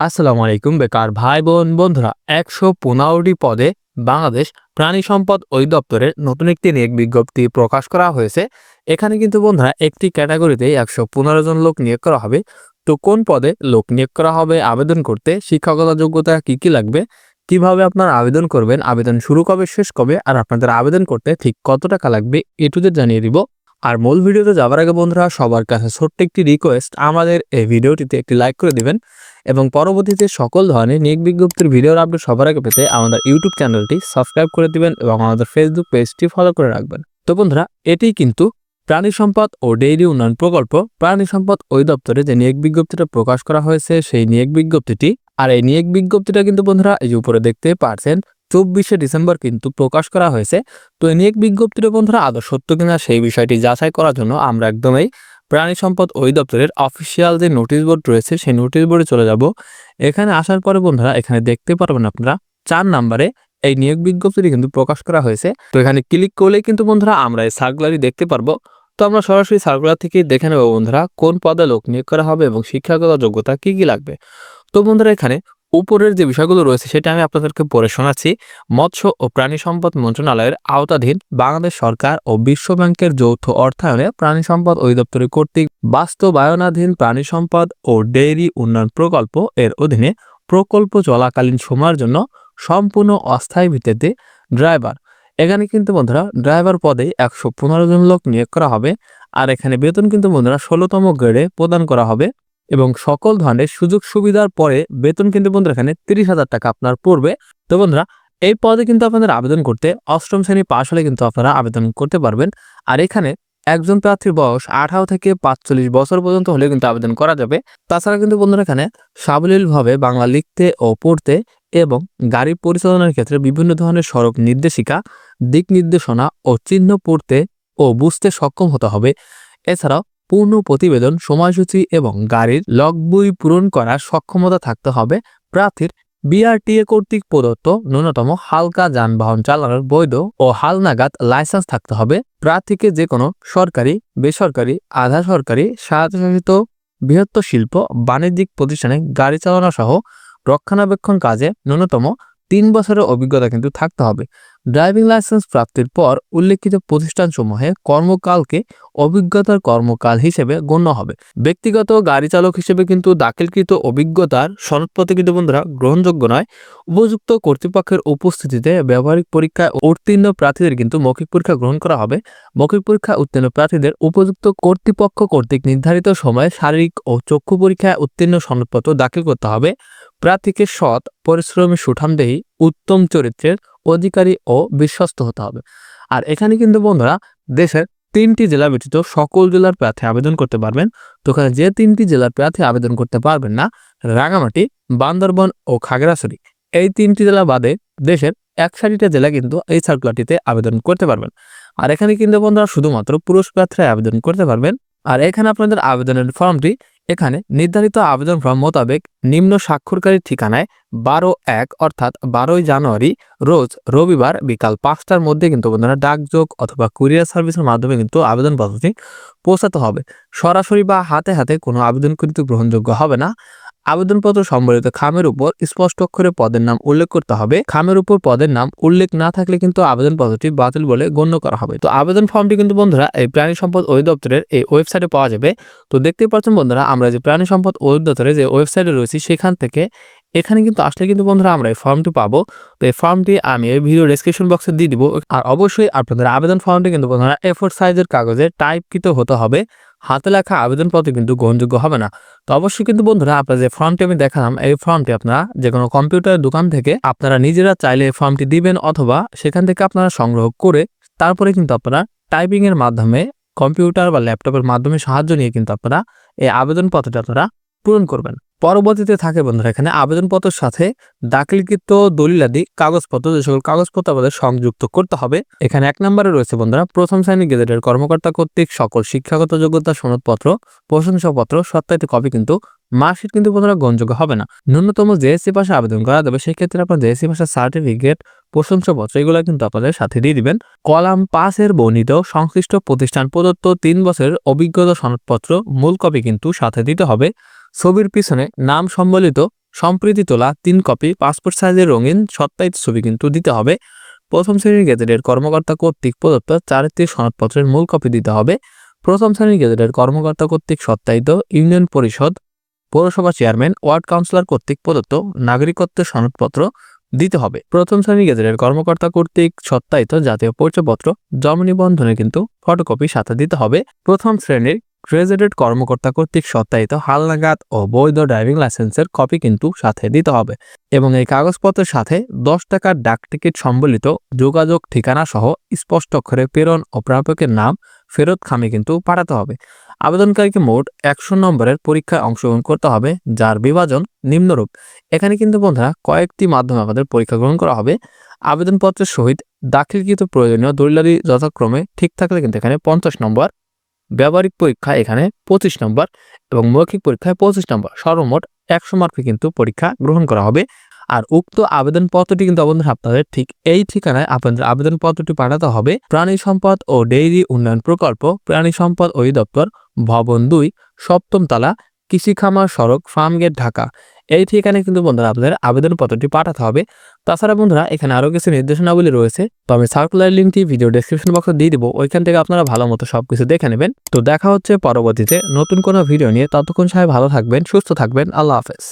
আসসালামু আলাইকুম বেকার ভাই বোন বন্ধুরা ১১৫টি পদে বাংলাদেশ প্রাণী সম্পদ অধিদপ্তরের নতুন একটি নিয়োগ বিজ্ঞপ্তি প্রকাশ করা হয়েছে। এখানে কিন্তু বন্ধুরা একটি ক্যাটাগরিতে ১১৫ জন লোক নিয়োগ করা হবে। তো কোন পদে লোক নিয়োগ করা হবে, আবেদন করতে শিক্ষাগত যোগ্যতা কি কি লাগবে, কিভাবে আপনারা আবেদন করবেন, আবেদন শুরু কবে শেষ কবে, আর আপনাদের আবেদন করতে ঠিক কত টাকা লাগবে এ টু জেড জানিয়ে দিব। আর মূল ভিডিওতে যাবার আগে বন্ধুরা সবার কাছে ছোট্ট একটি রিকোয়েস্ট, আমাদের এই ভিডিওটিতে একটি লাইক করে দিবেন এবং পরবর্তীতে সকল ধরনের নিয়োগ বিজ্ঞপ্তির ভিডিওর আপডেট সবার আগে পেতে আমাদের ইউটিউব চ্যানেলটি সাবস্ক্রাইব করে দিবেন এবং আমাদের ফেসবুক পেজটি ফলো করে রাখবেন। তো বন্ধুরা, এটি কিন্তু প্রাণী সম্পদ ও ডেইরি উন্নয়ন প্রকল্প প্রাণী সম্পদ অধিদপ্তরে যে নিয়োগ বিজ্ঞপ্তিটা প্রকাশ করা হয়েছে সেই নিয়োগ বিজ্ঞপ্তিটি। আর এই নিয়োগ বিজ্ঞপ্তিটা কিন্তু বন্ধুরা এই যে উপরে দেখতে পাচ্ছেন 24শে ডিসেম্বর কিন্তু প্রকাশ করা হয়েছে। তো এই নিয়োগ বিজ্ঞপ্তিটা বন্ধুরা আদৌ সত্য কিনা সেই বিষয়টি যাচাই করার জন্য আমরা একদমই প্রাণী সম্পদ অধিদপ্তরের অফিসিয়াল যে নোটিশ বোর্ড রয়েছে সেই নোটিশ বোর্ডে চলে যাব। এখানে আসার পরে বন্ধুরা এখানে দেখতে পারবেন আপনারা 4 নম্বরে এই নিয়োগ বিজ্ঞপ্তিটি কিন্তু প্রকাশ করা হয়েছে। তো এখানে ক্লিক করলেই কিন্তু বন্ধুরা আমরা এই সার্কুলারই দেখতে পারবো। তো আমরা সরাসরি সার্কুলার থেকে দেখে নেব বন্ধুরা কোন পদে লোক নিয়োগ করা হবে এবং শিক্ষাগত যোগ্যতা কি কি লাগবে। তো বন্ধুরা, এখানে উপরের যে বিষয়গুলো রয়েছে সেটা আমি আপনাদেরকে পড়ে শোনাচ্ছি। মৎস্য ও প্রাণী সম্পদ মন্ত্রণালয়ের আওতাধীন বাংলাদেশ সরকার ও বিশ্ব ব্যাংকের যৌথ অর্থায়নে প্রাণী সম্পদ অধিদপ্তরের কর্তৃক বাস্তবায়নাধীন প্রাণী সম্পদ ও ডেইরি উন্নয়ন প্রকল্প এর অধীনে প্রকল্প চলাকালীন সময়ের জন্য সম্পূর্ণ অস্থায়ী ভিত্তিতে ড্রাইভার, এখানে কিন্তু বন্ধুরা ড্রাইভার পদে ১১৫ জন লোক নিয়োগ করা হবে। আর এখানে বেতন কিন্তু বন্ধুরা ১৬তম গ্রেডে প্রদান করা হবে এবং সকল ধরনের সুযোগ সুবিধার পরে বেতন কিন্তু বন্ধুরা এখানে ৩০,০০০ টাকা আপনার পড়বে। তো বন্ধুরা, এই পদে কিন্তু আপনাদের আবেদন করতে অষ্টম শ্রেণী পাশ হলে কিন্তু আপনারা আবেদন করতে পারবেন। আর এখানে একজন প্রার্থীর বয়স ১৮ থেকে ৪৫ বছর পর্যন্ত হলে কিন্তু আবেদন করা যাবে। তাছাড়া কিন্তু বন্ধুরা এখানে সাবলীলভাবে বাংলা লিখতে ও পড়তে এবং গাড়ি পরিচালনার ক্ষেত্রে বিভিন্ন ধরনের সড়ক নির্দেশিকা, দিক নির্দেশনা ও চিহ্ন পড়তে ও বুঝতে সক্ষম হতে হবে। এছাড়াও পূর্ণ প্রতিবেদন, সময়সূচি এবং গাড়ির লগ বই পূরণ করার সক্ষমতা থাকতে হবে। প্রার্থীর বিআরটিএ কর্তৃক প্রদত্ত ন্যূনতম হালকা যানবাহন চালানোর বৈধ ও হালনাগাদ লাইসেন্স থাকতে হবে। প্রার্থীকে যে কোনো সরকারি, বেসরকারি, আধা সরকারি, স্বায়ত্তশাসিত বৃহত্তর শিল্প বাণিজ্যিক প্রতিষ্ঠানে গাড়ি চালানো সহ রক্ষণাবেক্ষণ কাজে ন্যূনতম ৩ বছরের অভিজ্ঞতা কিন্তু থাকতে হবে। ড্রাইভিং লাইসেন্স প্রাপ্তির পর উল্লেখিত প্রতিষ্ঠানসমূহে কর্মকালকে অভিজ্ঞতার কর্মকাল হিসেবে গণ্য হবে। ব্যক্তিগত গাড়ি চালক হিসেবে কিন্তু দাখিলকৃত অভিজ্ঞতার সনদপত্র কিন্তু বন্ধুরা গ্রহণযোগ্য নয়। উপযুক্ত কর্তৃপক্ষের উপস্থিতিতে ব্যবহারিক পরীক্ষায় উত্তীর্ণ প্রার্থীদের কিন্তু মৌখিক পরীক্ষা গ্রহণ করা হবে। মৌখিক পরীক্ষা উত্তীর্ণ প্রার্থীদের উপযুক্ত কর্তৃপক্ষ কর্তৃক নির্ধারিত সময়ে শারীরিক ও চক্ষু পরীক্ষায় উত্তীর্ণ সনদপত্র দাখিল করতে হবে। প্রার্থীকে সৎ, পরিশ্রমী, সুঠামদেহী, উত্তম চরিত্রের অধিকারী ও বিশ্বস্ত হতে হবে। আর এখানে কিন্তু বন্ধুরা দেশের 3টি জেলা ব্যতীত সকল জেলার প্রার্থী আবেদন করতে পারবেন। তো এখানে যে 3টি জেলার প্রার্থী আবেদন করতে পারবেন না, রাঙামাটি, বান্দরবান ও খাগড়াছড়ি, এই 3টি জেলা বাদে দেশের 61টা জেলা কিন্তু এই সার্কুলারটিতে আবেদন করতে পারবেন। আর এখানে কিন্তু বন্ধুরা শুধুমাত্র পুরুষ প্রার্থীরা আবেদন করতে পারবেন। আর এখানে আপনাদের আবেদনের ফর্মটি এখানে নির্ধারিত আবেদন ফর্ম মোতাবেক নিম্ন স্বাক্ষরকারীর ঠিকানায় ১২/১ অর্থাৎ ১২ই জানুয়ারি রোজ রবিবার বিকাল ৫টার মধ্যে কিন্তু বন্ধুরা ডাকযোগ অথবা কুরিয়ার সার্ভিসের মাধ্যমে কিন্তু আবেদনপত্রটি পৌঁছাতে হবে। সরাসরি বা হাতে হাতে কোনো আবেদন কিন্তু গ্রহণযোগ্য হবে না। আবেদনপত্র সম্বলিত খামের উপর স্পষ্ট অক্ষরে পদের নাম উল্লেখ করতে হবে। খামের উপর পদের নাম উল্লেখ না থাকলে কিন্তু আবেদনপত্রটি বাতিল বলে গণ্য করা হবে। তো আবেদন ফর্মটি কিন্তু বন্ধুরা এই প্রাণী সম্পদ অধিদপ্তরের এই ওয়েবসাইটে পাওয়া যাবে। তো দেখতেই পাচ্ছেন বন্ধুরা, আমরা যে প্রাণী সম্পদ অধিদপ্তরের যে ওয়েবসাইটে রয়েছি সেখান থেকে এখানে কিন্তু আসলে কিন্তু বন্ধুরা আমরা এই ফর্মটি পাবো। তো এই ফর্মটি আমি এই ভিডিও ডেসক্রিপশন বক্সে দিয়ে দিব। আর অবশ্যই আপনাদের আবেদন ফর্মটি কিন্তু বন্ধুরা A4 সাইজের কাগজে টাইপকৃত হতে হবে। হাতে লেখা আবেদনপত্র কিন্তু গ্রহণযোগ্য হবে না। তো অবশ্যই কিন্তু বন্ধুরা আপনারা যে ফর্মটি আমি দেখালাম এই ফর্মটি আপনারা যে কোনো কম্পিউটার দোকান থেকে আপনারা নিজেরা চাইলে এই ফর্মটি দিবেন অথবা সেখান থেকে আপনারা সংগ্রহ করে তারপরে কিন্তু আপনারা টাইপিং এর মাধ্যমে কম্পিউটার বা ল্যাপটপের মাধ্যমে সাহায্য নিয়ে কিন্তু আপনারা এই আবেদনপত্রটা আপনারা পূরণ করবেন। পরবর্তীতে থাকে বন্ধুরা এখানে আবেদনপত্রের সাথে দাখিলকৃত দলিলাদি কাগজপত্র, যে সকল কাগজপত্র আমাদের সংযুক্ত করতে হবে। এখানে 1 নম্বরে রয়েছে বন্ধুরা প্রথম শ্রেণী গেজেটের কর্মকর্তা কর্তৃক সকল শিক্ষাগত যোগ্যতা সনদপত্র, প্রশংসাপত্র, সত্যায়িত কপি কিন্তু মার্কশিট কিন্তু বন্ধুরা গ্রহণযোগ্য হবে না। ন্যূনতম জেএসসি পাশে আবেদন করা যাবে। সেক্ষেত্রে আপনার জেএসসি পাশে সার্টিফিকেট, প্রশংসাপত্র এগুলো কিন্তু আপনাদের সাথে দিয়ে দিবেন। কলাম 5 বর্ণিত সংশ্লিষ্ট প্রতিষ্ঠান প্রদত্ত 3 বছরের অভিজ্ঞতা সনদপত্র মূল কপি কিন্তু সাথে দিতে হবে। ছবির পিছনে নাম সম্বলিত সম্প্রতি তোলা 3 কপি পাসপোর্ট সাইজের রঙিন সত্যায়িত ছবি কিন্তু দিতে হবে। প্রথম শ্রেণীর গেজেটের কর্মকর্তা কর্তৃক প্রদত্ত 4টি সনদপত্রের মূল কপি দিতে হবে। প্রথম শ্রেণীর গেজেটের কর্মকর্তা কর্তৃক সত্যায়িত ইউনিয়ন পরিষদ, পৌরসভা চেয়ারম্যান, ওয়ার্ড কাউন্সিলর কর্তৃক প্রদত্ত নাগরিকত্বের সনদপত্র দিতে হবে। প্রথম শ্রেণীর গেজেটের কর্মকর্তা কর্তৃক সত্যায়িত জাতীয় পরিচয়পত্র জন্ম নিবন্ধনের কিন্তু ফটোকপি সাথে দিতে হবে। প্রথম শ্রেণীর গ্রেজুয়েটেড কর্মকর্তা কর্তৃক সত্যায়িত হালনাগাদ ও বৈধ ড্রাইভিং লাইসেন্সের কপি কিন্তু সাথে দিতে হবে এবং এই কাগজপত্রের সাথে 10 টাকার ডাক টিকিট সম্বলিত যোগাযোগ ঠিকানা সহ স্পষ্ট অক্ষরে প্রেরণ ও প্রাপকের নাম ফেরত খামে কিন্তু পাঠাতে হবে। আবেদনকারীকে মোট 100 নম্বরের পরীক্ষায় অংশগ্রহণ করতে হবে, যার বিভাজন নিম্নরূপ। এখানে কিন্তু বন্ধুরা কয়েকটি মাধ্যমে আমাদের পরীক্ষা গ্রহণ করা হবে। আবেদনপত্রের সহিত দাখিলকৃত প্রয়োজনীয় দলিলাদি যথাক্রমে ঠিক থাকলে কিন্তু এখানে 50 নম্বর, ব্যবহারিক পরীক্ষা এখানে 25 নম্বর এবং মৌখিক পরীক্ষায় 25 নম্বর, সর্বমোট 100 মার্কে কিন্তু পরীক্ষা গ্রহণ করা হবে। আর উক্ত আবেদনপত্রটি কিন্তু আপনাদের ঠিক এই ঠিকানায় আপনাদের আবেদনপত্রটি পাঠাতে হবে। প্রাণী সম্পদ ও ডেইরি উন্নয়ন প্রকল্প, প্রাণী সম্পদ অধিদপ্তর, ভবন 2, 7ম তলা, কৃষি খামার সড়ক, ফার্মগেট, ঢাকা। এই ঠিকানায় কিন্তু বন্ধুরা আপনাদের আবেদনপত্রটি পাঠাতে হবে। তাছাড়া বন্ধুরা এখানে আরও কিছু নির্দেশনাবলী রয়েছে, তো আমি সার্কুলার লিঙ্কটি ভিডিও ডেসক্রিপশন বক্সে দিয়ে দিব, ওইখান থেকে আপনারা ভালো মতো সবকিছু দেখে নেবেন। তো দেখা হচ্ছে পরবর্তীতে নতুন কোনো ভিডিও নিয়ে। ততক্ষণ সবাই ভালো থাকবেন, সুস্থ থাকবেন। আল্লাহ হাফেজ।